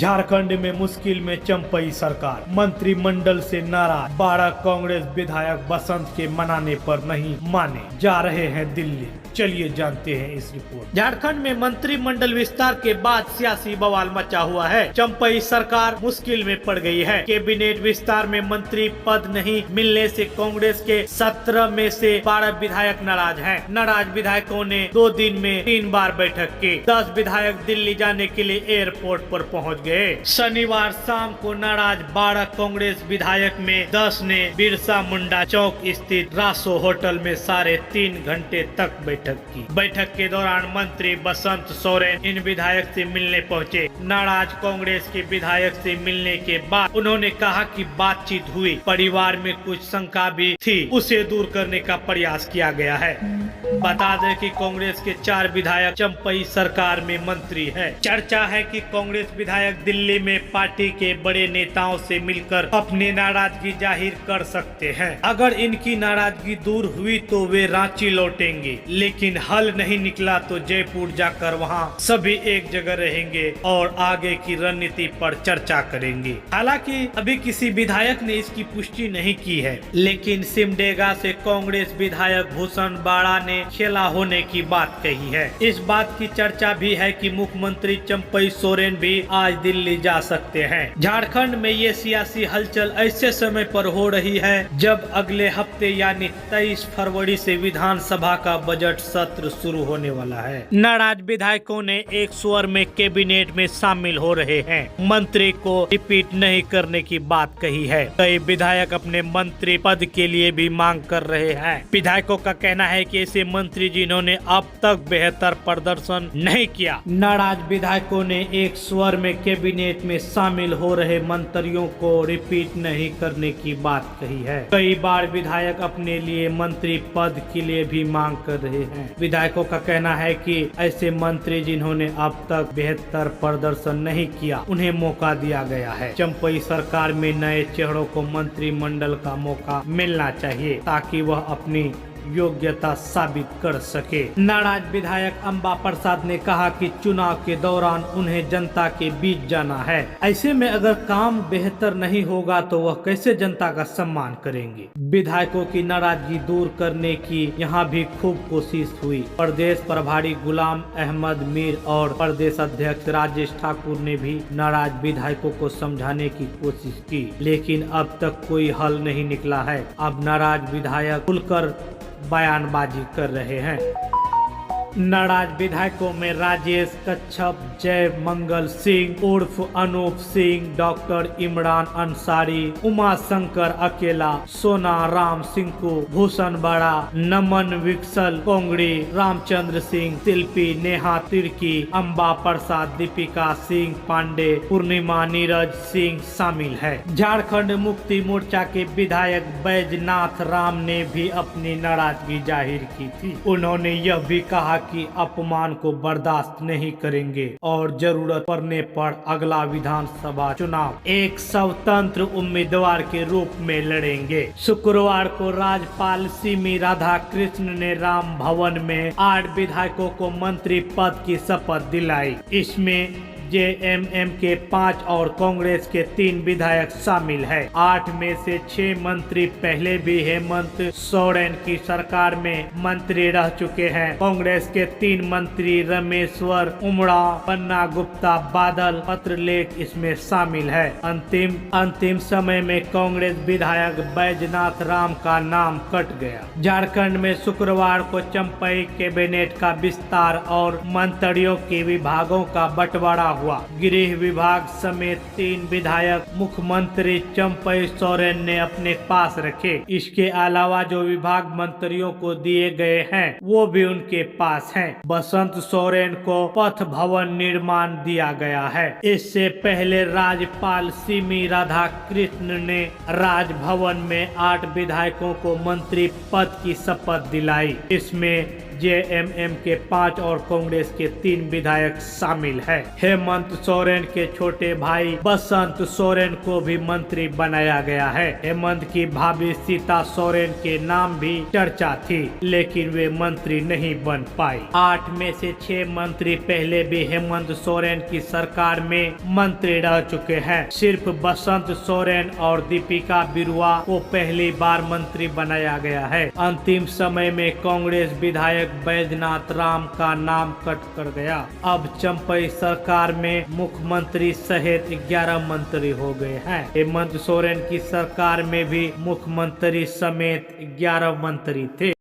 झारखंड में मुश्किल में चंपई सरकार, मंत्रिमंडल से नाराज 12 कांग्रेस विधायक बसंत के मनाने पर नहीं माने, जा रहे हैं दिल्ली। चलिए जानते हैं इस रिपोर्ट। झारखंड में मंत्रिमंडल विस्तार के बाद सियासी बवाल मचा हुआ है। चंपई सरकार मुश्किल में पड़ गई है। कैबिनेट विस्तार में मंत्री पद नहीं मिलने से कांग्रेस के 17 में से 12 विधायक नाराज हैं। नाराज विधायकों ने 2 दिन में 3 बार बैठक की। 10 विधायक दिल्ली जाने के लिए एयरपोर्ट पर पहुंच गए। शनिवार शाम को नाराज 12 कांग्रेस विधायक में 10 ने बिरसा मुंडा चौक स्थित रासो होटल में 3.5 घंटे तक बैठक के दौरान मंत्री बसंत सोरेन इन विधायक से मिलने पहुंचे। नाराज कांग्रेस के विधायक से मिलने के बाद उन्होंने कहा कि बातचीत हुई, परिवार में कुछ शंका भी थी, उसे दूर करने का प्रयास किया गया है। बता दें कि कांग्रेस के 4 विधायक चंपई सरकार में मंत्री हैं। चर्चा है कि कांग्रेस विधायक दिल्ली में पार्टी के बड़े नेताओं से मिलकर अपनी नाराजगी जाहिर कर सकते हैं। अगर इनकी नाराजगी दूर हुई तो वे रांची लौटेंगे, लेकिन हल नहीं निकला तो जयपुर जाकर वहां सभी एक जगह रहेंगे और आगे की रणनीति पर चर्चा करेंगे। हालांकि अभी किसी विधायक ने इसकी पुष्टि नहीं की है, लेकिन सिमडेगा से कांग्रेस विधायक भूषण बाड़ा ने खेला होने की बात कही है। इस बात की चर्चा भी है कि मुख्यमंत्री चंपई सोरेन भी आज दिल्ली जा सकते हैं। झारखंड में ये सियासी हलचल ऐसे समय पर हो रही है जब अगले हफ्ते यानी 23 फरवरी से विधानसभा का बजट सत्र शुरू होने वाला है। नाराज विधायकों ने एक स्वर में कैबिनेट में शामिल हो रहे हैं। मंत्री को रिपीट नहीं करने की बात कही है। कई विधायक अपने मंत्री पद के लिए भी मांग कर रहे हैं। विधायकों का कहना है कि ऐसे मंत्री जिन्होंने अब तक बेहतर प्रदर्शन नहीं किया। नाराज विधायकों ने एक स्वर में कैबिनेट में शामिल हो रहे मंत्रियों को रिपीट नहीं करने की बात कही है। कई बार विधायक अपने लिए मंत्री पद के लिए भी मांग कर रहे हैं। विधायकों का कहना है कि ऐसे मंत्री जिन्होंने अब तक बेहतर प्रदर्शन नहीं किया, उन्हें मौका दिया गया है। चंपई सरकार में नए चेहरों को मंत्रिमंडल का मौका मिलना चाहिए ताकि वह अपनी योग्यता साबित कर सके। नाराज विधायक अंबा प्रसाद ने कहा कि चुनाव के दौरान उन्हें जनता के बीच जाना है। ऐसे में अगर काम बेहतर नहीं होगा तो वह कैसे जनता का सम्मान करेंगे। विधायकों की नाराजगी दूर करने की यहाँ भी खूब कोशिश हुई। प्रदेश प्रभारी गुलाम अहमद मीर और प्रदेश अध्यक्ष राजेश ठाकुर ने भी नाराज विधायकों को समझाने की कोशिश की, लेकिन अब तक कोई हल नहीं निकला है। अब नाराज विधायक खुलकर बयानबाजी कर रहे हैं। नाराज विधायकों में राजेश कच्छप, जय मंगल सिंह उर्फ अनूप सिंह, डॉक्टर इमरान अंसारी, उमा शंकर अकेला, सोना राम सिंकू, भूषण बड़ा, नमन विक्सल कोंगड़ी, रामचंद्र सिंह, शिल्पी नेहा तिर्की, अंबा प्रसाद, दीपिका सिंह पांडे, पूर्णिमा नीरज सिंह शामिल है। झारखंड मुक्ति मोर्चा के विधायक बैजनाथ राम ने भी अपनी नाराजगी जाहिर की थी। उन्होंने यह भी कहा कि अपमान को बर्दाश्त नहीं करेंगे और जरूरत पड़ने पर अगला विधानसभा चुनाव एक स्वतंत्र उम्मीदवार के रूप में लड़ेंगे। शुक्रवार को राज्यपाल सीमी राधाकृष्ण ने राम भवन में 8 विधायकों को मंत्री पद की शपथ दिलाई। इसमें जेएमएम के 5 और कांग्रेस के 3 विधायक शामिल है। 8 में से 6 मंत्री पहले भी हेमंत सोरेन की सरकार में मंत्री रह चुके हैं। कांग्रेस के 3 मंत्री रमेश्वर उमड़ा, पन्ना गुप्ता, बादल पत्रलेख इसमें शामिल है। अंतिम समय में कांग्रेस विधायक बैजनाथ राम का नाम कट गया। झारखंड में शुक्रवार को चंपई कैबिनेट का विस्तार और मंत्रियों के विभागों का बंटवारा हुआ। गृह विभाग समेत 3 विधायक मुख्यमंत्री चंपई सोरेन ने अपने पास रखे। इसके अलावा जो विभाग मंत्रियों को दिए गए हैं वो भी उनके पास हैं। बसंत सोरेन को पथ भवन निर्माण दिया गया है। इससे पहले राज्यपाल सीमी राधाकृष्ण ने राजभवन में 8 विधायकों को मंत्री पद की शपथ दिलाई। इसमें जेएमएम के 5 और कांग्रेस के 3 विधायक शामिल हैं। हेमंत सोरेन के छोटे भाई बसंत सोरेन को भी मंत्री बनाया गया है। हेमंत की भाभी सीता सोरेन के नाम भी चर्चा थी, लेकिन वे मंत्री नहीं बन पाई। 8 में से 6 मंत्री पहले भी हेमंत सोरेन की सरकार में मंत्री रह चुके हैं। सिर्फ बसंत सोरेन और दीपिका बिरुआ को पहली बार मंत्री बनाया गया है। अंतिम समय में कांग्रेस विधायक बैद्यनाथ राम का नाम कट कर गया। अब चंपई सरकार में मुख्यमंत्री सहित 11 मंत्री हो गए हैं। हेमंत सोरेन की सरकार में भी मुख्यमंत्री समेत 11 मंत्री थे।